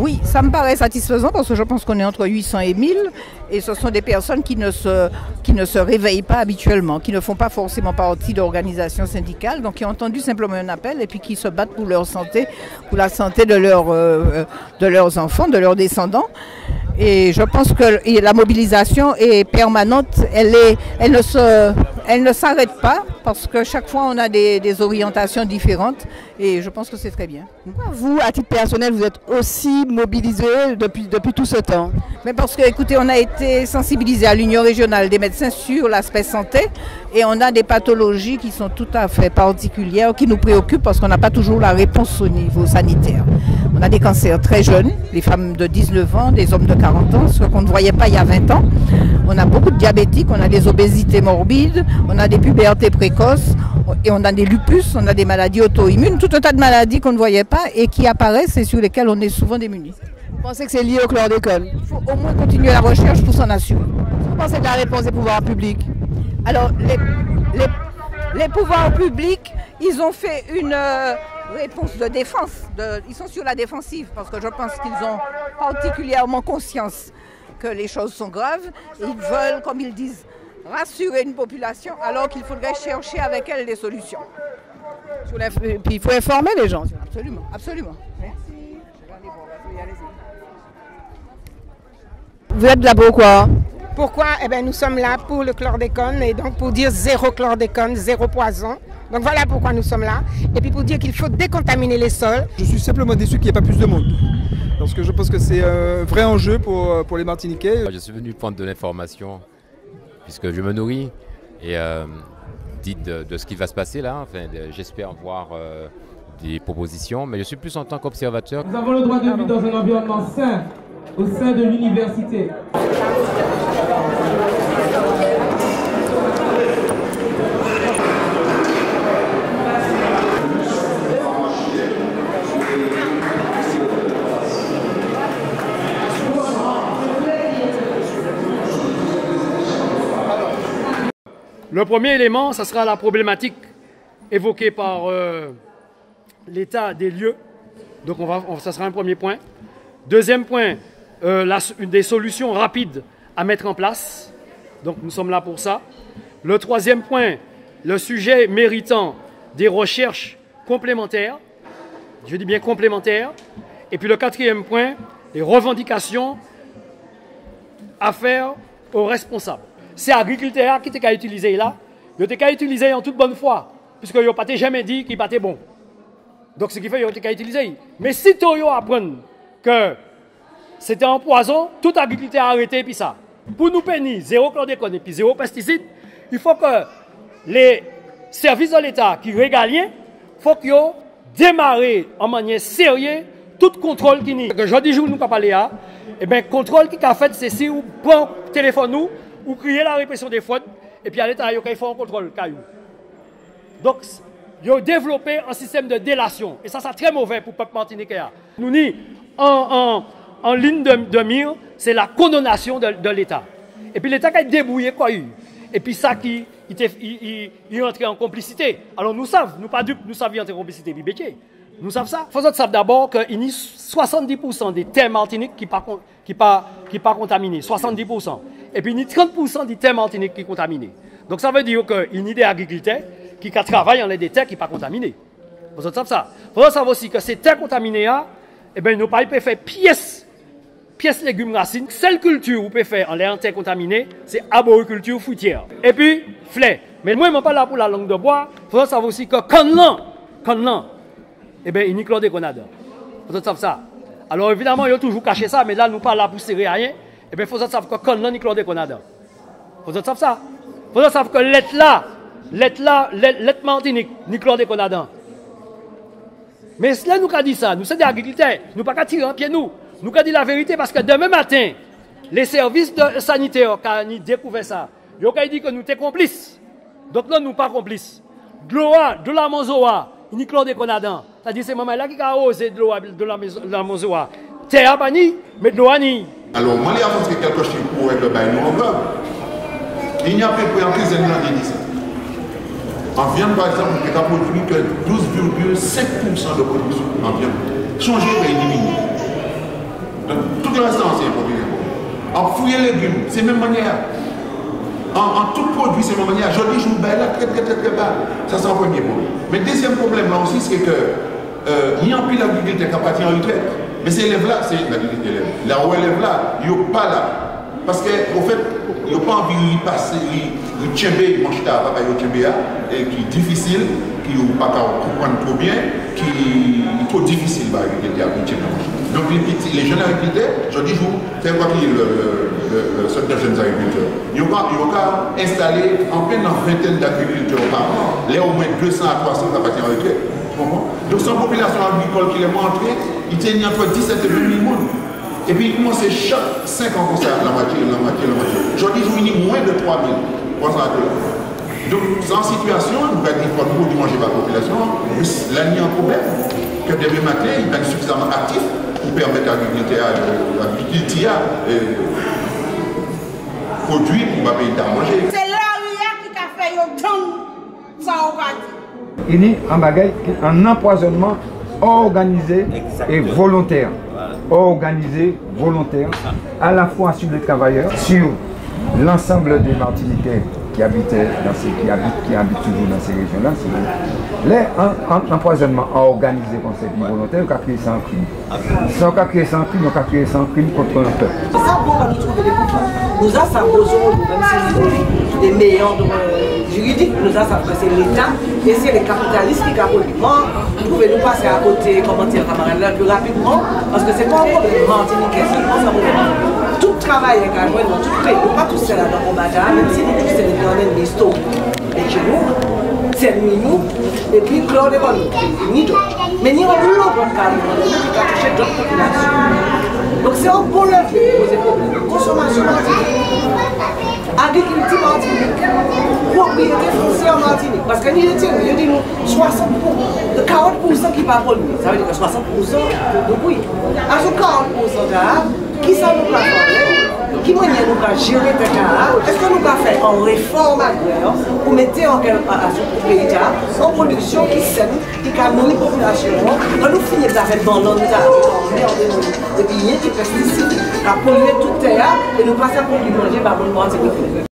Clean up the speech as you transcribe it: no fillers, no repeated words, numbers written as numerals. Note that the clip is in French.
Oui, ça me paraît satisfaisant parce que je pense qu'on est entre 800 et 1000 et ce sont des personnes qui ne se réveillent pas habituellement, qui ne font pas forcément partie d'organisations syndicales, donc qui ont entendu simplement un appel et puis qui se battent pour leur santé, pour la santé de leurs enfants, de leurs descendants. Et je pense que la mobilisation est permanente, elle ne s'arrête pas parce que chaque fois on a des orientations différentes et je pense que c'est très bien. Vous, à titre personnel, vous êtes aussi mobilisé depuis tout ce temps? Mais parce que, écoutez, on a été sensibilisé à l'Union régionale des médecins sur l'aspect santé et on a des pathologies qui sont tout à fait particulières, qui nous préoccupent parce qu'on n'a pas toujours la réponse au niveau sanitaire. On a des cancers très jeunes, les femmes de 19 ans, des hommes de 40 ans, ce qu'on ne voyait pas il y a 20 ans. On a beaucoup de diabétiques, on a des obésités morbides, on a des pubertés précoces et on a des lupus, on a des maladies auto-immunes, tout un tas de maladies qu'on ne voyait pas et qui apparaissent et sur lesquelles on est souvent démunis. Vous pensez que c'est lié au chlordécone? Il faut au moins continuer la recherche pour s'en assurer. Vous pensez que la réponse des pouvoirs publics? Alors, les pouvoirs publics, ils ont fait une réponse de défense. Ils sont sur la défensive parce que je pense qu'ils ont particulièrement conscience que les choses sont graves. Et ils veulent, comme ils disent, rassurer une population alors qu'il faudrait chercher avec elle des solutions. Puis il faut informer les gens. Absolument, absolument. Merci. Vous êtes là pourquoi? Pourquoi? Eh bien, nous sommes là pour le chlordécone et donc pour dire zéro chlordécone, zéro poison. Donc voilà pourquoi nous sommes là. Et puis pour dire qu'il faut décontaminer les sols. Je suis simplement déçu qu'il n'y ait pas plus de monde. Parce que je pense que c'est un vrai enjeu pour les Martiniquais. Je suis venu prendre de l'information puisque je me nourris et dites de ce qui va se passer là. Enfin, j'espère voir des propositions, mais je suis plus en tant qu'observateur. Nous avons le droit de vivre dans un environnement sain au sein de l'université. Le premier élément, ce sera la problématique évoquée par l'état des lieux. Donc ça sera un premier point. Deuxième point, des solutions rapides à mettre en place. Donc nous sommes là pour ça. Le troisième point, le sujet méritant des recherches complémentaires. Je dis bien complémentaires. Et puis le quatrième point, les revendications à faire aux responsables. C'est l'agriculteur qui t'a utilisé là. Il t'a utilisé en toute bonne foi. Puisque il n'a pas jamais dit qu'il était bon. Donc ce qui fait qu'il t'a utilisé. Mais si tu apprends que c'était un poison, tout agriculteur a arrêté puis ça. Pour nous payer zéro chlordécone et puis zéro pesticide, il faut que les services de l'État qui régaliens, il faut qu'ils démarrent en manière sérieuse tout contrôle qui n'est. Jeudi jour nous pas parler à, et bien contrôle qui a fait c'est si vous prenez le téléphone nous ou criez la répression des fautes et puis à l'État il faut un contrôle caillou. Donc ils ont développé un système de délation et ça c'est très mauvais pour le peuple martiniquais. Nous ni en ligne de mire, c'est la condamnation de l'État. Et puis l'État qui a débrouillé quoi eu. Et puis ça qui il rentré en complicité. Alors nous savons, nous pas dupes, nous savions entrer en complicité bibétier. Nous savons ça. Il faut savoir d'abord qu'il y a 70% des terres martiniques qui pas contaminés. 70%. Et puis il y a 30% des terres martiniques qui sont contaminés. Donc ça veut dire qu'il y a des agriculteurs qui travaillent dans des terres qui ne sont pas contaminés. Vous savez ça. Il faut savoir aussi que ces terres contaminées, eh bien, nos pays peuvent faire pièces légumes racines. Celle culture vous pouvez faire en l'air terre contaminée, c'est arboriculture fruitière. Et puis, fleurs. Mais moi, je ne suis pas là pour la langue de bois. Il faut savoir aussi que quand eh bien, il y a chlordécone. Vous savez ça. Alors évidemment, il y a toujours caché ça, mais là, nous ne sommes pas là pour serrer rien. Eh bien, il faut savoir que quand il y a chlordécone. Vous savez ça. Il faut savoir que l'être Martinique, il y a chlordécone. Mais cela nous a dit ça, nous sommes des agriculteurs, nous ne pouvons pas tirer en pied nous. Nous avons dit la vérité parce que demain matin, les services sanitaires qui ont découvert ça, ils ont dit que nous sommes complices. Donc là, nous ne sommes pas complices. De la Monzoa, il y a chlordécone. C'est-à-dire que c'est maman là qui a osé de la Monzoa. Terre bani, mais de l'eau ni. Alors, moi, je vais montrer quelque chose pour le bain nous encore. Il n'y a pas de prise de l'indemnité. En viande, par exemple, on a produit que 12,5% de production en viande. Changer et éliminer. Donc, tout le reste, c'est un produit. En fruits et légumes, c'est la même manière. En tout produit, c'est la même manière. Je dis, je vous baille là, très bas. Ça, c'est un premier problème. Mais le deuxième problème là aussi, c'est que il y a un peu l'agriculture qui a parti en retraite. Mais ces élèves-là, c'est l'agriculture. Là où élèves-là, ils ne sont pas là. Parce qu'au fait, ils n'ont pas envie de passer, de tchember, ils mangent à papa, et qui est difficile, qui n'ont pas comprendre trop bien, qui est trop difficile à l'agriculture. Donc les jeunes agriculteurs, je dis, c'est quoi qui est le centre de jeunes agriculteurs. Ils ont installé en pleine vingtaine d'agriculteurs par an, là au moins 200 à 300 à partir en retraite. Donc son population agricole qui est montrée, il était entre 17 et 20 000 personnes. Et puis il commence chaque 5 ans comme ça, la moitié. Aujourd'hui, je finis moins de 3 000. Donc, en situation, nous allons dire pour nous manger par la population, là, il y a un problème. Que demain matin, il va être suffisamment actif pour permettre à l'agriculture de produire pour payer à manger. C'est là qui a fait autant ça au parti. Il y a un empoisonnement organisé et volontaire. Organisé, volontaire, à la fois sur les travailleurs, sur l'ensemble des Martiniquais qui habitent toujours dans ces régions-là. L'empoisonnement organisé comme c'est volontaire, on a créé ça en crime. Si on a créé ça en crime, on a créé ça en crime contre un peuple. C'est ça qu'on va nous trouver des coupables. Nous avons ça besoin, même si les meilleurs juridiques, nous avons ça c'est l'État et c'est les capitalistes qui capitalisent. Vous pouvez nous passer à côté, commenter camarades là plus rapidement, parce que c'est pas un problème martiniquais seulement, ça problème. Tout travail est carrément, tout fait, nous pas tous là dans le combat, même si nous tous c'est des historiques. Et chez nous, c'est nous, et puis Claude est ni d'autres. Mais ni on l'autre carrément, nous qui a touché d'autres populations. Donc c'est un problème qui pose problème. Consommation martinique, agriculture martinique, propriété foncière martinique. Parce que nous disons 40% qui pas pollué. Ça veut dire que 60% de bruit. À ce 40% là, qui ça nous va faire? Qui moyen nous va gérer ce cas? Est-ce que nous va faire en réforme agraire pour mettre en ce pays en production qui sème, qui a nourri la population? Quand nous finissons avec dans l'eau, nous avons des billets, des pesticides, qui a pollué toute terre et nous passons à produire manger par le monde.